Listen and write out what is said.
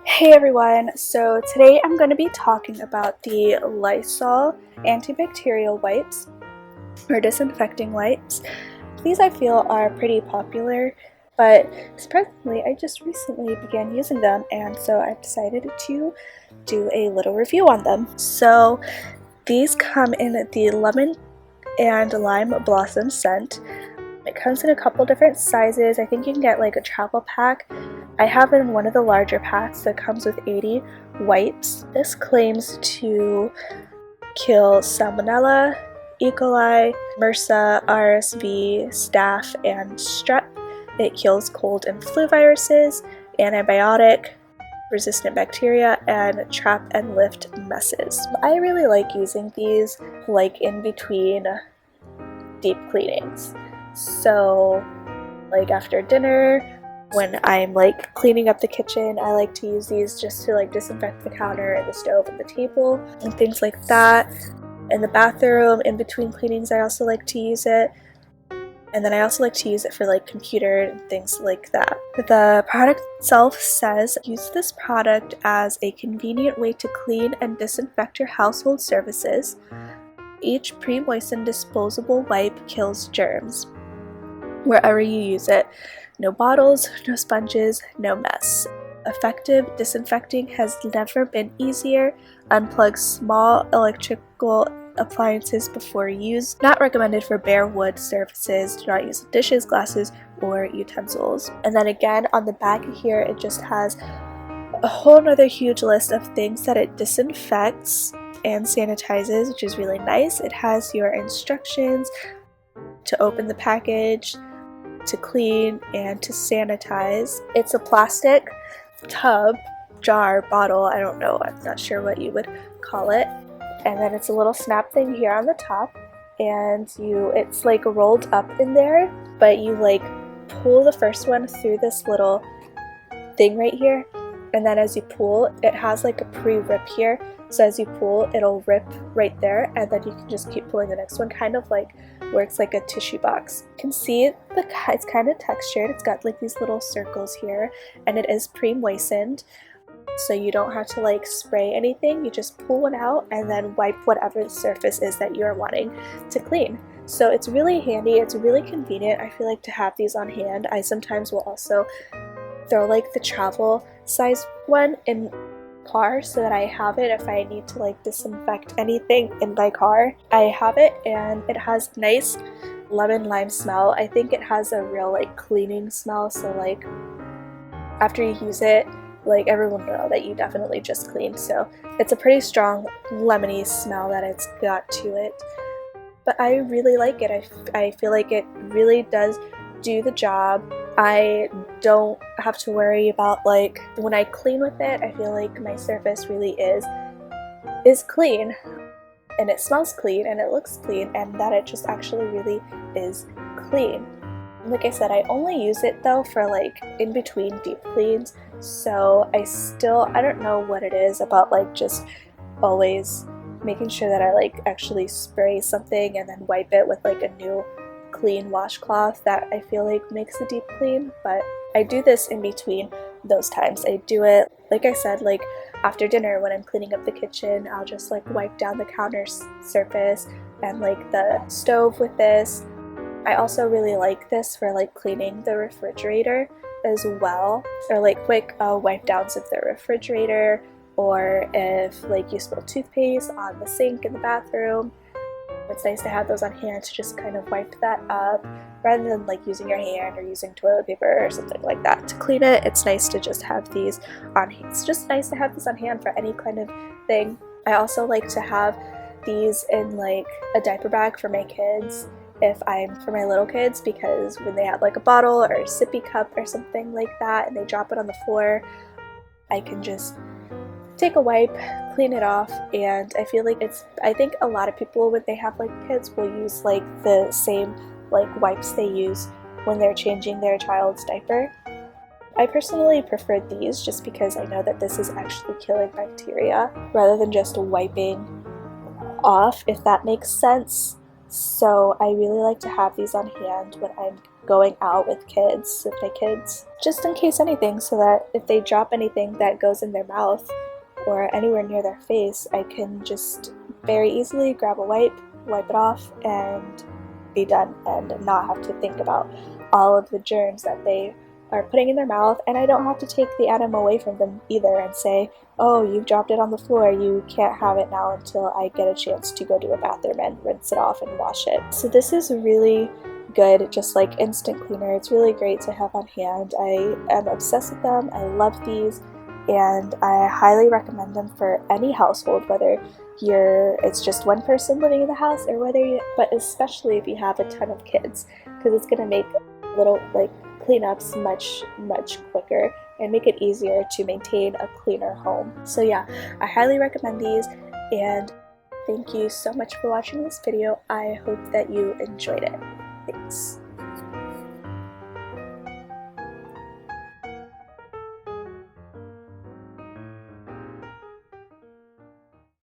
Hey everyone, so today I'm going to be talking about the Lysol antibacterial wipes or disinfecting wipes. These I feel are pretty popular, but surprisingly I just recently began using them, and so I've decided to do a little review on them. So these come in the lemon and lime blossom scent. It comes in a couple different sizes. I think you can get like a travel pack. I have it in one of the larger packs that comes with 80 wipes. This claims to kill Salmonella, E. coli, MRSA, RSV, staph, and strep. It kills cold and flu viruses, antibiotic, resistant bacteria, and trap and lift messes. I really like using these like in between deep cleanings. So like after dinner, when I'm like cleaning up the kitchen, I like to use these just to like disinfect the counter and the stove and the table and things like that. In the bathroom, in between cleanings, I also like to use it. And then I also like to use it for like computer and things like that. The product itself says, use this product as a convenient way to clean and disinfect your household surfaces. Each pre-moistened disposable wipe kills germs wherever you use it. No bottles, no sponges, no mess. Effective disinfecting has never been easier. Unplug small electrical appliances before use. Not recommended for bare wood surfaces. Do not use dishes, glasses, or utensils. And then again on the back here it just has a whole nother huge list of things that it disinfects and sanitizes, which is really nice. It has your instructions to open the package, to clean, and to sanitize. It's a plastic tub, jar, bottle, I don't know, I'm not sure what you would call it. And then it's a little snap thing here on the top, and it's like rolled up in there, but you like pull the first one through this little thing right here, and then as you pull, it has like a pre-rip here, so as you pull it'll rip right there, and then you can just keep pulling the next one, kind of like works like a tissue box. You can see it's kind of textured. It's got like these little circles here, and it is pre-moistened, so you don't have to like spray anything. You just pull one out and then wipe whatever the surface is that you're wanting to clean. So it's really handy, it's really convenient. I feel like to have these on hand. I sometimes will also throw like the travel size one in car so that I have it if I need to like disinfect anything in my car. I have it, and it has nice lemon lime smell. I think it has a real like cleaning smell, so like after you use it, like everyone will know that you definitely just cleaned. So it's a pretty strong lemony smell that it's got to it, but I really like it. I feel like it really does do the job. I don't have to worry about like when I clean with it, I feel like my surface really is clean, and it smells clean and it looks clean, and that it just actually really is clean. Like I said, I only use it though for like in between deep cleans, so I don't know what it is about like just always making sure that I like actually spray something and then wipe it with like a new clean washcloth that I feel like makes a deep clean, but I do this in between those times. I do it, like I said, like after dinner when I'm cleaning up the kitchen. I'll just like wipe down the counter surface and like the stove with this. I also really like this for like cleaning the refrigerator as well, or like quick wipe downs of the refrigerator, or if like you spill toothpaste on the sink in the bathroom. It's nice to have those on hand to just kind of wipe that up rather than like using your hand or using toilet paper or something like that to clean it. It's nice to just have these on hand. It's just nice to have this on hand for any kind of thing. I also like to have these in like a diaper bag for my kids, for my little kids, because when they have like a bottle or a sippy cup or something like that and they drop it on the floor, I can just take a wipe, clean it off, and I feel like I think a lot of people when they have like kids will use like the same like wipes they use when they're changing their child's diaper. I personally prefer these just because I know that this is actually killing bacteria rather than just wiping off, if that makes sense. So I really like to have these on hand when I'm going out with kids, with my kids, just in case anything, so that if they drop anything that goes in their mouth or anywhere near their face, I can just very easily grab a wipe it off, and be done, and not have to think about all of the germs that they are putting in their mouth. And I don't have to take the animal away from them either and say, oh, you've dropped it on the floor, you can't have it now until I get a chance to go to a bathroom and rinse it off and wash it. So this is really good, just like instant cleaner. It's really great to have on hand. I am obsessed with them. I love these, and I highly recommend them for any household, whether it's just one person living in the house, or but especially if you have a ton of kids, because it's going to make little cleanups much quicker and make it easier to maintain a cleaner home. So yeah, I highly recommend these, and thank you so much for watching this video. I hope that you enjoyed it. Thanks.